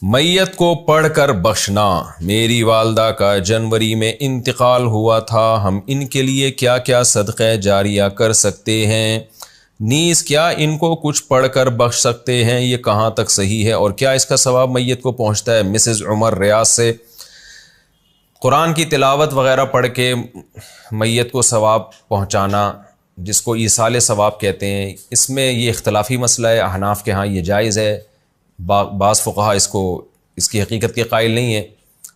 میت کو پڑھ کر بخشنا۔ میری والدہ کا جنوری میں انتقال ہوا تھا، ہم ان کے لیے کیا کیا صدقہ جاریہ کر سکتے ہیں؟ نیز کیا ان کو کچھ پڑھ کر بخش سکتے ہیں؟ یہ کہاں تک صحیح ہے اور کیا اس کا ثواب میت کو پہنچتا ہے؟ مسز عمر ریاض سے۔ قرآن کی تلاوت وغیرہ پڑھ کے میت کو ثواب پہنچانا، جس کو ایصال ثواب کہتے ہیں، اس میں یہ اختلافی مسئلہ ہے۔ احناف کے ہاں یہ جائز ہے، بعض فقہا اس کی حقیقت کے قائل نہیں ہے۔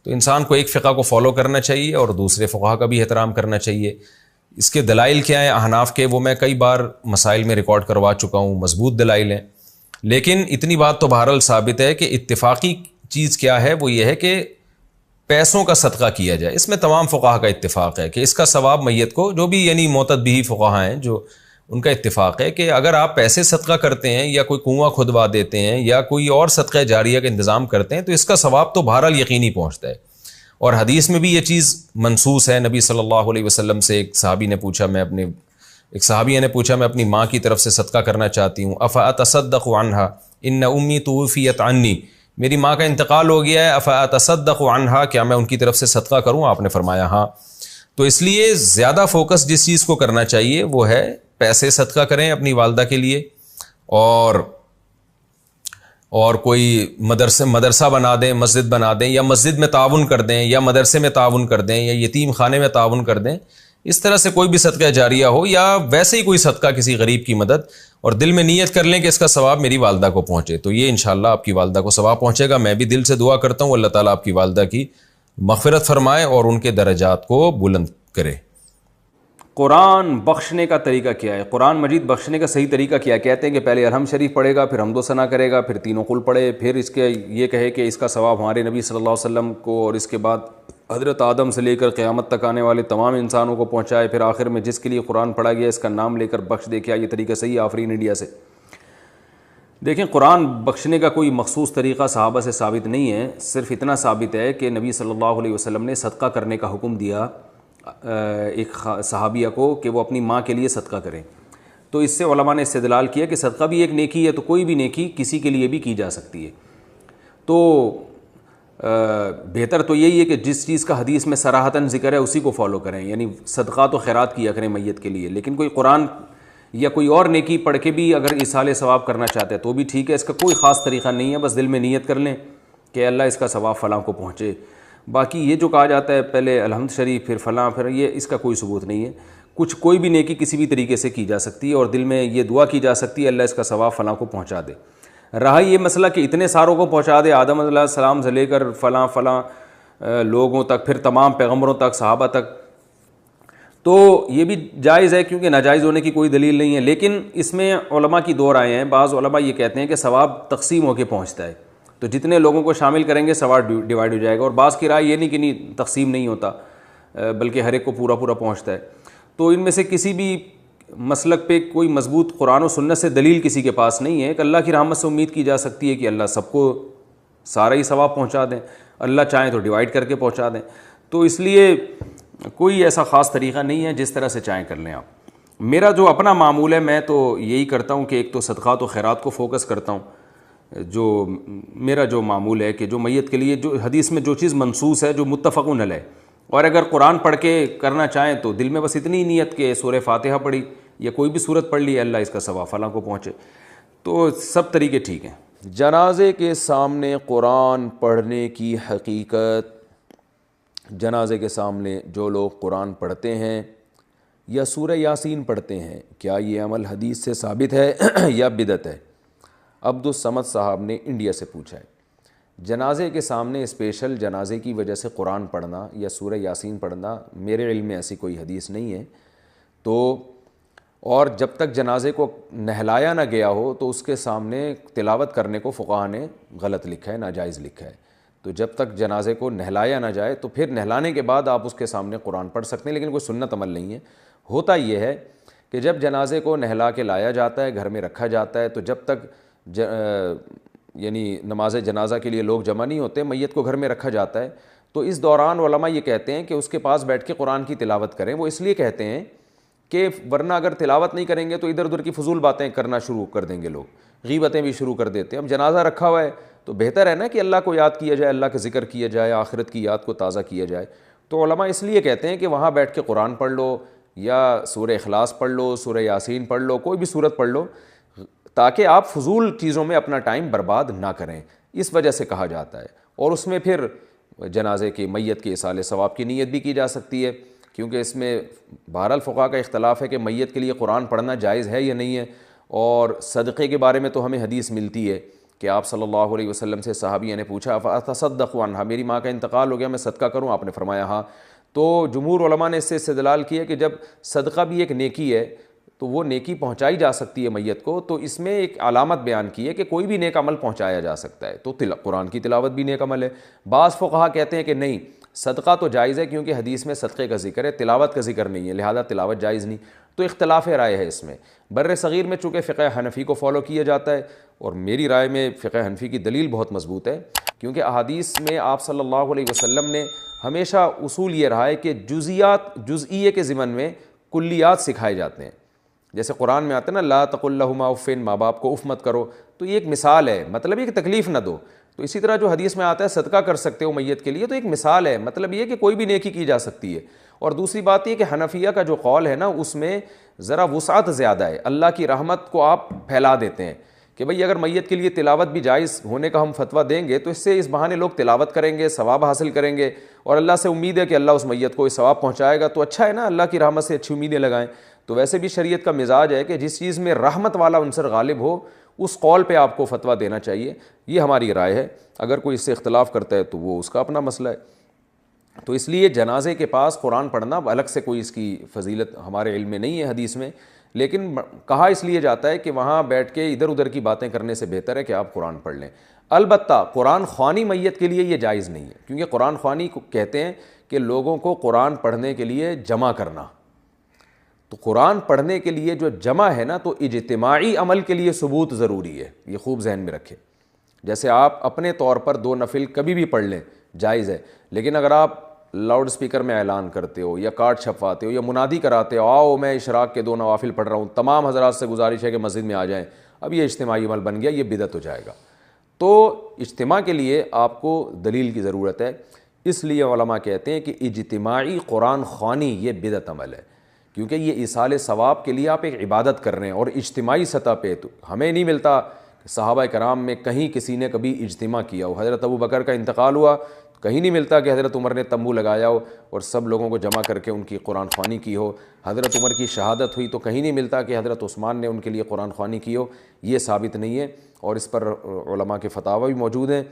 تو انسان کو ایک فقہ کو فالو کرنا چاہیے اور دوسرے فقہا کا بھی احترام کرنا چاہیے۔ اس کے دلائل کیا ہیں احناف کے، وہ میں کئی بار مسائل میں ریکارڈ کروا چکا ہوں، مضبوط دلائل ہیں۔ لیکن اتنی بات تو بہرحال ثابت ہے کہ اتفاقی چیز کیا ہے، وہ یہ ہے کہ پیسوں کا صدقہ کیا جائے۔ اس میں تمام فقہا کا اتفاق ہے کہ اس کا ثواب میت کو، جو بھی یعنی معتد بھی فقہا ہیں، جو ان کا اتفاق ہے کہ اگر آپ پیسے صدقہ کرتے ہیں یا کوئی کنواں کھدوا دیتے ہیں یا کوئی اور صدقہ جاریہ کا انتظام کرتے ہیں تو اس کا ثواب تو بہرحال یقینی پہنچتا ہے۔ اور حدیث میں بھی یہ چیز منصوص ہے۔ نبی صلی اللہ علیہ وسلم سے ایک صحابیہ نے پوچھا میں اپنی ماں کی طرف سے صدقہ کرنا چاہتی ہوں، افاتصدق عنہا ان امی توفیت عنی، میری ماں کا انتقال ہو گیا ہے، افاتصدق عنہا، کیا میں ان کی طرف سے صدقہ کروں؟ آپ نے فرمایا ہاں۔ تو اس لیے زیادہ فوکس جس چیز کو کرنا چاہیے وہ ہے پیسے صدقہ کریں اپنی والدہ کے لیے، اور کوئی مدرسہ بنا دیں، مسجد بنا دیں، یا مسجد میں تعاون کر دیں، یا مدرسے میں تعاون کر دیں، یا یتیم خانے میں تعاون کر دیں۔ اس طرح سے کوئی بھی صدقہ جاریہ ہو، یا ویسے ہی کوئی صدقہ کسی غریب کی مدد، اور دل میں نیت کر لیں کہ اس کا ثواب میری والدہ کو پہنچے، تو یہ انشاءاللہ آپ کی والدہ کو ثواب پہنچے گا۔ میں بھی دل سے دعا کرتا ہوں اللہ تعالیٰ آپ کی والدہ کی مغفرت فرمائے اور ان کے درجات کو بلند کرے۔ قرآن بخشنے کا طریقہ کیا ہے؟ قرآن مجید بخشنے کا صحیح طریقہ کیا ہے؟ کہتے ہیں کہ پہلے الحمد شریف پڑھے گا، پھر حمد و ثنا کرے گا، پھر تینوں قل پڑھے، پھر اس کے یہ کہے کہ اس کا ثواب ہمارے نبی صلی اللہ علیہ وسلم کو، اور اس کے بعد حضرت آدم سے لے کر قیامت تک آنے والے تمام انسانوں کو پہنچائے، پھر آخر میں جس کے لیے قرآن پڑھا گیا اس کا نام لے کر بخش دے۔ کیا یہ طریقہ صحیح ہے؟ آفرین انڈیا سے۔ دیکھیں، قرآن بخشنے کا کوئی مخصوص طریقہ صحابہ سے ثابت نہیں ہے، صرف اتنا ثابت ہے کہ نبی صلی اللہ علیہ وسلم نے صدقہ کرنے کا حکم دیا ایک صحابیہ کو کہ وہ اپنی ماں کے لیے صدقہ کریں۔ تو اس سے علماء نے استدلال کیا کہ صدقہ بھی ایک نیکی ہے، تو کوئی بھی نیکی کسی کے لیے بھی کی جا سکتی ہے۔ تو بہتر تو یہی ہے کہ جس چیز کا حدیث میں صراحتاً ذکر ہے اسی کو فالو کریں، یعنی صدقات و خیرات کیا کریں میت کے لیے۔ لیکن کوئی قرآن یا کوئی اور نیکی پڑھ کے بھی اگر ایصال ثواب کرنا چاہتے ہیں تو بھی ٹھیک ہے، اس کا کوئی خاص طریقہ نہیں ہے، بس دل میں نیت کر لیں کہ اللہ اس کا ثواب فلاں کو پہنچے۔ باقی یہ جو کہا جاتا ہے پہلے الحمد شریف پھر فلاں پھر، یہ اس کا کوئی ثبوت نہیں ہے۔ کوئی بھی نیکی کسی بھی طریقے سے کی جا سکتی ہے اور دل میں یہ دعا کی جا سکتی ہے اللہ اس کا ثواب فلاں کو پہنچا دے۔ رہا یہ مسئلہ کہ اتنے ساروں کو پہنچا دے، آدم علیہ السلام سے لے کر فلاں لوگوں تک، پھر تمام پیغمبروں تک، صحابہ تک، تو یہ بھی جائز ہے کیونکہ ناجائز ہونے کی کوئی دلیل نہیں ہے۔ لیکن اس میں علماء کی دو رائے ہیں۔ بعض علماء یہ کہتے ہیں کہ ثواب تقسیم ہو کے پہنچتا ہے، تو جتنے لوگوں کو شامل کریں گے ثواب ڈیوائڈ ہو جائے گا، اور بعض کی رائے یہ نہیں کہ نہیں تقسیم نہیں ہوتا بلکہ ہر ایک کو پورا پہنچتا ہے۔ تو ان میں سے کسی بھی مسلک پہ کوئی مضبوط قرآن و سنت سے دلیل کسی کے پاس نہیں ہے۔ کہ اللہ کی رحمت سے امید کی جا سکتی ہے کہ اللہ سب کو سارا ہی ثواب پہنچا دیں، اللہ چاہیں تو ڈیوائڈ کر کے پہنچا دیں۔ تو اس لیے کوئی ایسا خاص طریقہ نہیں ہے، جس طرح سے چاہیں کر لیں آپ۔ میرا جو اپنا معمول ہے، میں تو یہی کرتا ہوں کہ ایک تو صدقات و خیرات کو فوکس کرتا ہوں۔ جو میرا جو معمول ہے کہ جو میت کے لیے جو حدیث میں جو چیز منصوص ہے، جو متفقون علیہ، اور اگر قرآن پڑھ کے کرنا چاہیں تو دل میں بس اتنی نیت کہ سورہ فاتحہ پڑھی یا کوئی بھی سورت پڑھ لی، اللہ اس کا ثواب فلاں کو پہنچے، تو سب طریقے ٹھیک ہیں۔ جنازے کے سامنے قرآن پڑھنے کی حقیقت۔ جنازے کے سامنے جو لوگ قرآن پڑھتے ہیں یا سورہ یاسین پڑھتے ہیں، کیا یہ عمل حدیث سے ثابت ہے یا بدعت ہے؟ عبد الصمد صاحب نے انڈیا سے پوچھا ہے۔ جنازے کے سامنے اسپیشل جنازے کی وجہ سے قرآن پڑھنا یا سورہ یاسین پڑھنا میرے علم میں ایسی کوئی حدیث نہیں ہے۔ تو اور جب تک جنازے کو نہلایا نہ گیا ہو تو اس کے سامنے تلاوت کرنے کو فقہا نے غلط لکھا ہے، ناجائز لکھا ہے۔ تو جب تک جنازے کو نہلایا نہ جائے تو پھر نہلانے کے بعد آپ اس کے سامنے قرآن پڑھ سکتے ہیں، لیکن کوئی سنت عمل نہیں ہے۔ ہوتا یہ ہے کہ جب جنازے کو نہلا کے لایا جاتا ہے، گھر میں رکھا جاتا ہے، تو جب تک یعنی نماز جنازہ کے لیے لوگ جمع نہیں ہوتے، میت کو گھر میں رکھا جاتا ہے، تو اس دوران علماء یہ کہتے ہیں کہ اس کے پاس بیٹھ کے قرآن کی تلاوت کریں۔ وہ اس لیے کہتے ہیں کہ ورنہ اگر تلاوت نہیں کریں گے تو ادھر ادھر کی فضول باتیں کرنا شروع کر دیں گے، لوگ غیبتیں بھی شروع کر دیتے ہیں۔ اب جنازہ رکھا ہوا ہے تو بہتر ہے نا کہ اللہ کو یاد کیا جائے, اللہ کا ذکر کیا جائے, آخرت کی یاد کو تازہ کیا جائے. تو علماء اس لیے کہتے ہیں کہ وہاں بیٹھ کے قرآن پڑھ لو یا سورہ اخلاص پڑھ لو, سورہ یاسین پڑھ لو, کوئی بھی سورت پڑھ لو, تاکہ آپ فضول چیزوں میں اپنا ٹائم برباد نہ کریں. اس وجہ سے کہا جاتا ہے. اور اس میں پھر جنازے کی میت کے ایصال ثواب کی نیت بھی کی جا سکتی ہے, کیونکہ اس میں بہرحال فقہا کا اختلاف ہے کہ میت کے لیے قرآن پڑھنا جائز ہے یا نہیں ہے. اور صدقے کے بارے میں تو ہمیں حدیث ملتی ہے کہ آپ صلی اللہ علیہ وسلم سے صحابیہ نے پوچھا فاتصدق عنہا, میری ماں کا انتقال ہو گیا, میں صدقہ کروں؟ آپ نے فرمایا ہاں. تو جمہور علماء نے اس سے استدلال کیا کہ جب صدقہ بھی ایک نیکی ہے تو وہ نیکی پہنچائی جا سکتی ہے میت کو, تو اس میں ایک علامت بیان کی ہے کہ کوئی بھی نیک عمل پہنچایا جا سکتا ہے. تو قرآن کی تلاوت بھی نیک عمل ہے. بعض فقہا کہتے ہیں کہ نہیں, صدقہ تو جائز ہے کیونکہ حدیث میں صدقے کا ذکر ہے, تلاوت کا ذکر نہیں ہے, لہذا تلاوت جائز نہیں. تو اختلاف رائے ہے اس میں. بر صغیر میں چونکہ فقہ حنفی کو فالو کیا جاتا ہے, اور میری رائے میں فقہ حنفی کی دلیل بہت مضبوط ہے, کیونکہ احادیث میں آپ صلی اللہ علیہ وسلم نے ہمیشہ اصول یہ رہا ہے کہ جزئیے کے ضمن میں کلیات سکھائے جاتے ہیں. جیسے قرآن میں آتا ہے نا لا تقل لہما اف, ماں باپ کو اف مت کرو, تو یہ ایک مثال ہے, مطلب یہ کہ تکلیف نہ دو. تو اسی طرح جو حدیث میں آتا ہے صدقہ کر سکتے ہو میت کے لیے, تو ایک مثال ہے, مطلب یہ کہ کوئی بھی نیکی کی جا سکتی ہے. اور دوسری بات یہ کہ حنفیہ کا جو قول ہے نا اس میں ذرا وسعت زیادہ ہے, اللہ کی رحمت کو آپ پھیلا دیتے ہیں کہ بھئی اگر میت کے لیے تلاوت بھی جائز ہونے کا ہم فتویٰ دیں گے تو اس سے اس بہانے لوگ تلاوت کریں گے, ثواب حاصل کریں گے, اور اللہ سے امید ہے کہ اللہ اس میت کو ثواب پہنچائے گا. تو اچھا ہے نا, اللہ کی رحمت سے اچھی امیدیں لگائیں. تو ویسے بھی شریعت کا مزاج ہے کہ جس چیز میں رحمت والا عنصر غالب ہو اس قول پہ آپ کو فتویٰ دینا چاہیے. یہ ہماری رائے ہے. اگر کوئی اس سے اختلاف کرتا ہے تو وہ اس کا اپنا مسئلہ ہے. تو اس لیے جنازے کے پاس قرآن پڑھنا الگ سے کوئی اس کی فضیلت ہمارے علم میں نہیں ہے حدیث میں, لیکن کہا اس لیے جاتا ہے کہ وہاں بیٹھ کے ادھر ادھر کی باتیں کرنے سے بہتر ہے کہ آپ قرآن پڑھ لیں. البتہ قرآن خوانی میت کے لیے یہ جائز نہیں ہے, کیونکہ قرآن خوانی کو کہتے ہیں کہ لوگوں کو قرآن پڑھنے کے لیے جمع کرنا. تو قرآن پڑھنے کے لیے جو جمع ہے نا, تو اجتماعی عمل کے لیے ثبوت ضروری ہے, یہ خوب ذہن میں رکھیں. جیسے آپ اپنے طور پر 2 نفل کبھی بھی پڑھ لیں جائز ہے, لیکن اگر آپ لاؤڈ سپیکر میں اعلان کرتے ہو یا کارڈ چھپواتے ہو یا منادی کراتے ہو آؤ میں اشراق کے 2 نوافل پڑھ رہا ہوں, تمام حضرات سے گزارش ہے کہ مسجد میں آ جائیں, اب یہ اجتماعی عمل بن گیا, یہ بدعت ہو جائے گا. تو اجتماع کے لیے آپ کو دلیل کی ضرورت ہے. اس لیے علماء کہتے ہیں کہ اجتماعی قرآن خوانی یہ بدعت عمل ہے, کیونکہ یہ ایصال ثواب کے لیے آپ ایک عبادت کر رہے ہیں, اور اجتماعی سطح پہ تو ہمیں نہیں ملتا صحابہ کرام میں کہیں کسی نے کبھی اجتماع کیا ہو. حضرت ابو بکر کا انتقال ہوا, کہیں نہیں ملتا کہ حضرت عمر نے تمبو لگایا ہو اور سب لوگوں کو جمع کر کے ان کی قرآن خوانی کی ہو. حضرت عمر کی شہادت ہوئی تو کہیں نہیں ملتا کہ حضرت عثمان نے ان کے لیے قرآن خوانی کی ہو. یہ ثابت نہیں ہے, اور اس پر علماء کے فتاوی بھی موجود ہیں.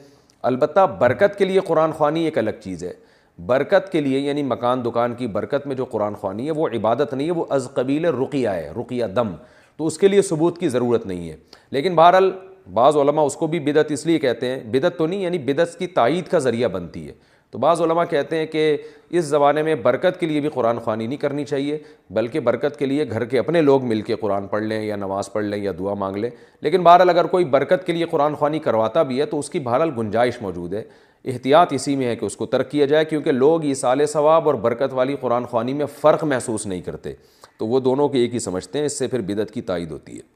البتہ برکت کے لیے قرآن خوانی ایک الگ چیز ہے. برکت کے لیے یعنی مکان دکان کی برکت میں جو قرآن خوانی ہے وہ عبادت نہیں ہے, وہ از قبیل رقیہ ہے, رقیہ دم, تو اس کے لیے ثبوت کی ضرورت نہیں ہے. لیکن بہرحال بعض علماء اس کو بھی بدعت اس لیے کہتے ہیں, بدعت تو نہیں یعنی بدعت کی تائید کا ذریعہ بنتی ہے. تو بعض علماء کہتے ہیں کہ اس زمانے میں برکت کے لیے بھی قرآن خوانی نہیں کرنی چاہیے, بلکہ برکت کے لیے گھر کے اپنے لوگ مل کے قرآن پڑھ لیں یا نماز پڑھ لیں یا دعا مانگ لیں. لیکن بہرحال اگر کوئی برکت کے لیے قرآن خوانی کرواتا بھی ہے تو اس کی بہرحال گنجائش موجود ہے. احتیاط اسی میں ہے کہ اس کو ترک کیا جائے, کیونکہ لوگ ایصال ثواب اور برکت والی قرآن خوانی میں فرق محسوس نہیں کرتے, تو وہ دونوں کے ایک ہی سمجھتے ہیں, اس سے پھر بدعت کی تائید ہوتی ہے.